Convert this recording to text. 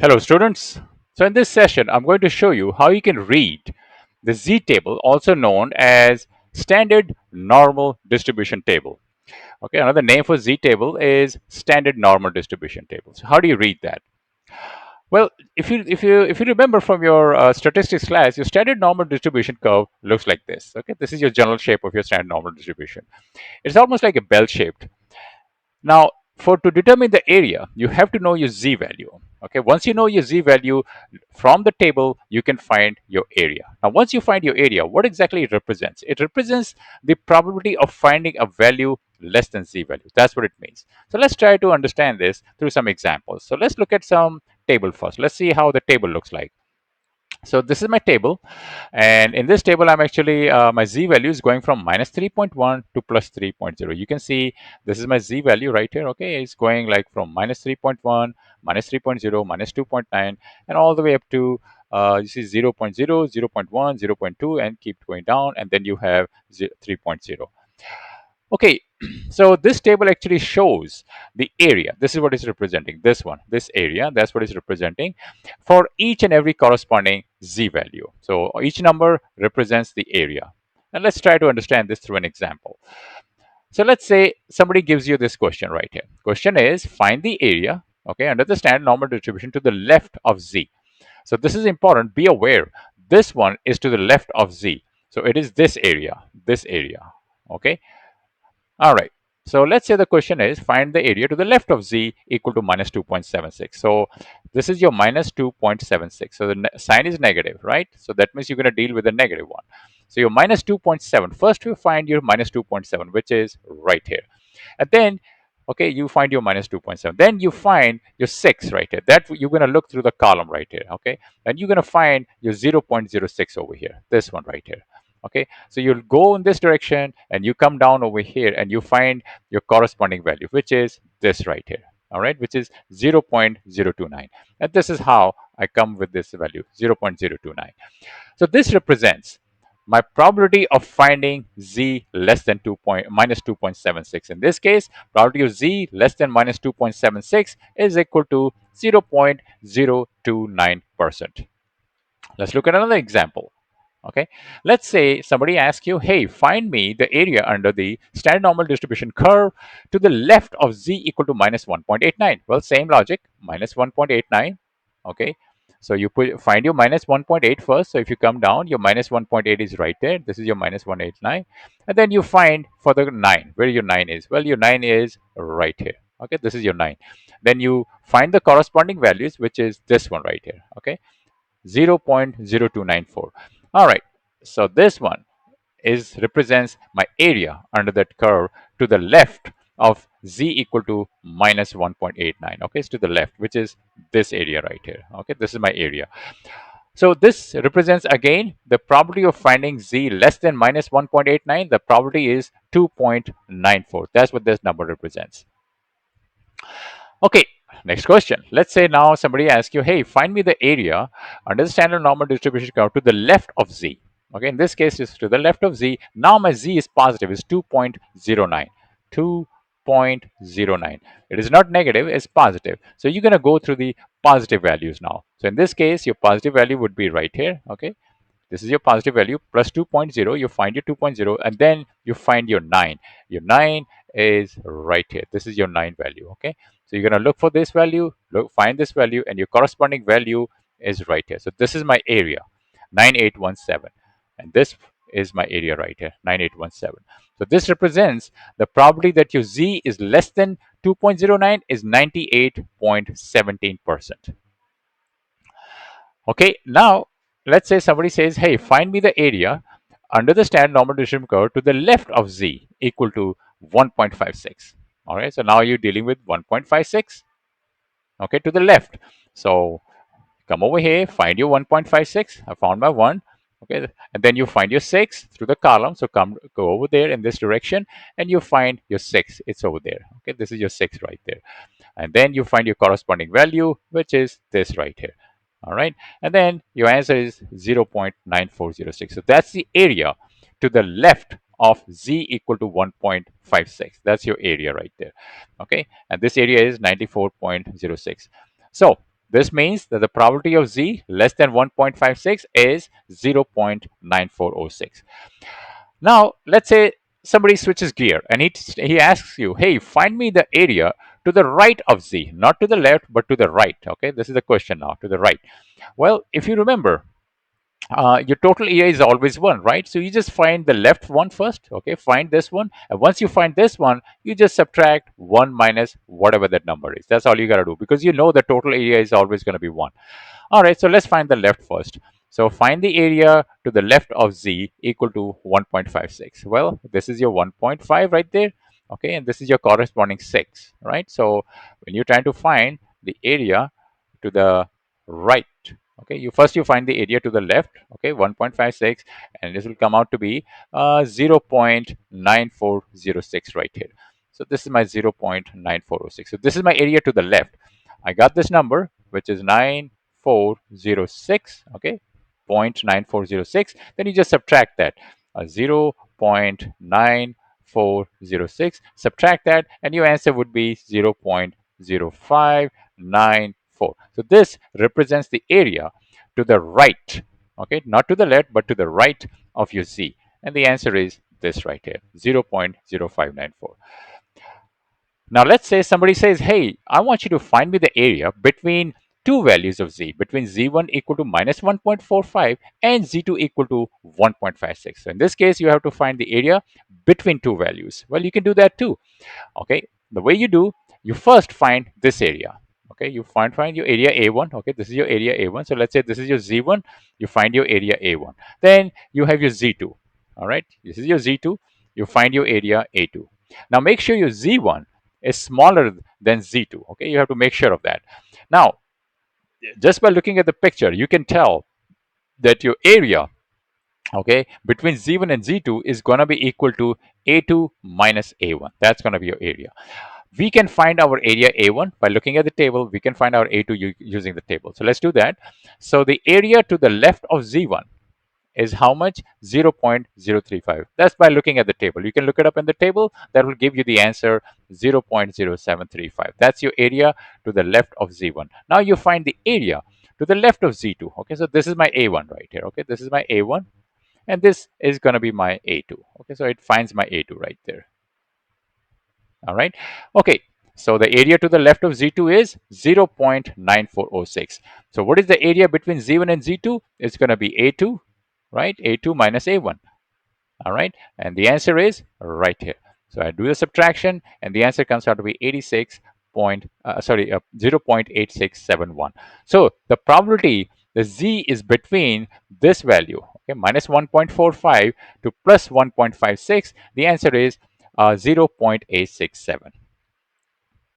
Hello students. So in this session, I'm going to show you how you can read the z-table, also known as standard normal distribution table. Okay, another name for z-table is standard normal distribution table. So how do you read that? Well, if you remember from your statistics class, your standard normal distribution curve looks like this. Okay, this is your general shape of your standard normal distribution. It's almost like a bell shaped. Now, for to determine the area, you have to know your z value. Okay, once you know your z value from the table, you can find your area. Now, once you find your area, what exactly it represents? It represents the probability of finding a value less than z value. That's what it means. So let's try to understand this through some examples. So let's look at some table first. Let's see how the table looks like. So this is my table, and in this table I'm actually my z value is going from minus 3.1 to plus 3.0. You can see this is my z value right here. Okay, it's going like from minus 3.1, minus 3.0, minus 2.9, and all the way up to you see 0.0, 0.1, 0.2, and keep going down, and then you have 3.0. Okay, so this table actually shows the area. This is what is representing this one, this area. That's what is representing for each and every corresponding z value. So each number represents the area. And let's try to understand this through an example. So let's say somebody gives you this question right here. Question is find the area, okay, under the standard normal distribution to the left of z. So this is important. Be aware. This one is to the left of z. So it is this area, okay. All right. So let's say the question is find the area to the left of z equal to minus 2.76. So this is your minus 2.76. So the sign is negative, right? So that means you're going to deal with the negative one. So your minus 2.7. First you find your minus 2.7, which is right here. And then, okay, you find your minus 2.7. Then you find your 6 right here. That you're going to look through the column right here, okay? And you're going to find your 0.06 over here, this one right here. Okay, so you'll go in this direction and you come down over here and you find your corresponding value, which is this right here. All right, which is 0.029. And this is how I come with this value, 0.029. So this represents my probability of finding z less than minus 2.76. In this case, probability of z less than minus 2.76 is equal to 0.029%. Let's look at another example. Okay, let's say somebody asks you, hey, find me the area under the standard normal distribution curve to the left of z equal to minus 1.89. Well, same logic, minus 1.89. Okay, so you find your minus 1.8 first. So if you come down, your minus 1.8 is right there. This is your minus 189. And then you find for the 9, where your 9 is. Well, your 9 is right here. Okay, this is your 9. Then you find the corresponding values, which is this one right here. Okay, 0.0294. All right, so this one is represents my area under that curve to the left of z equal to minus 1.89. Okay, it's to the left, which is this area right here. Okay, this is my area. So this represents again the probability of finding z less than minus 1.89. The probability is 2.94. That's what this number represents. Okay, next question. Let's say now somebody asks you, hey, find me the area under the standard normal distribution curve to the left of z. Okay, in this case, it's to the left of z. Now my z is positive, is 2.09. 2.09. It is not negative, it's positive. So you're going to go through the positive values now. So in this case, your positive value would be right here. Okay, this is your positive value plus 2.0. You find your 2.0 and then you find your 9. Your 9 is right here. This is your 9 value. Okay, so you're going to look for this value, find this value, and your corresponding value is right here. So this is my area, 9817, and this is my area right here, 9817. So this represents the probability that your z is less than 2.09 is 98.17%. Okay, now let's say somebody says, hey, find me the area under the standard normal distribution curve to the left of z equal to 1.56. All right, so now you're dealing with 1.56, okay, to the left. So come over here, find your 1.56. I found my 1. Okay, and then you find your 6 through the column. So go over there in this direction and you find your 6. It's over there. Okay, this is your 6 right there. And then you find your corresponding value, which is this right here. All right, and then your answer is 0.9406. So that's the area to the left of z equal to 1.56. That's your area right there. Okay, and this area is 94.06. So This means that the probability of z less than 1.56 is 0.9406. Now, let's say somebody switches gear and he asks you, hey, find me the area to the right of z, not to the left, but to the right. Okay, this is the question now, to the right. Well, if you remember, your total area is always one, right? So you just find the left one first, okay? Find this one, and once you find this one, you just subtract one minus whatever that number is. That's all you gotta do, because you know the total area is always gonna be one. All right, so let's find the left first. So find the area to the left of z equal to 1.56. Well, this is your 1.5 right there, okay? And this is your corresponding 6, right? So when you're trying to find the area to the right, okay, you find the area to the left, okay, 1.56, and this will come out to be 0.9406 right here. So this is my 0.9406. So this is my area to the left. I got this number, which is 9406, okay, 0.9406. Then you just subtract that, 0.9406, subtract that, and your answer would be 0.0594. So this represents the area to the right, okay, not to the left, but to the right of your z. And the answer is this right here, 0.0594. Now let's say somebody says, hey, I want you to find me the area between two values of z, between z1 equal to minus 1.45 and z2 equal to 1.56. So in this case, you have to find the area between two values. Well, you can do that too. Okay, the way you do, you first find this area. Okay, you find your area a1. Okay, this is your area a1. So let's say this is your z1. You find your area a1. Then you have your z2. All right, this is your z2. You find your area a2. Now make sure your z1 is smaller than z2. Okay, you have to make sure of that. Now, just by looking at the picture, you can tell that your area, okay, between z1 and z2 is going to be equal to a2 minus a1. That's going to be your area. We can find our area A1 by looking at the table. We can find our A2 using the table. So let's do that. So the area to the left of Z1 is how much? 0.035. That's by looking at the table. You can look it up in the table. That will give you the answer 0.0735. That's your area to the left of Z1. Now you find the area to the left of Z2. Okay, so this is my A1 right here. Okay, this is my A1, and this is going to be my A2. Okay, so it finds my A2 right there. All right. Okay. So the area to the left of Z2 is 0.9406. So what is the area between Z1 and Z2? It's going to be A2, right? A2 minus A1. All right. And the answer is right here. So I do the subtraction, and the answer comes out to be 0.8671. So the probability the Z is between this value, okay, minus 1.45 to plus 1.56, the answer is 0.867.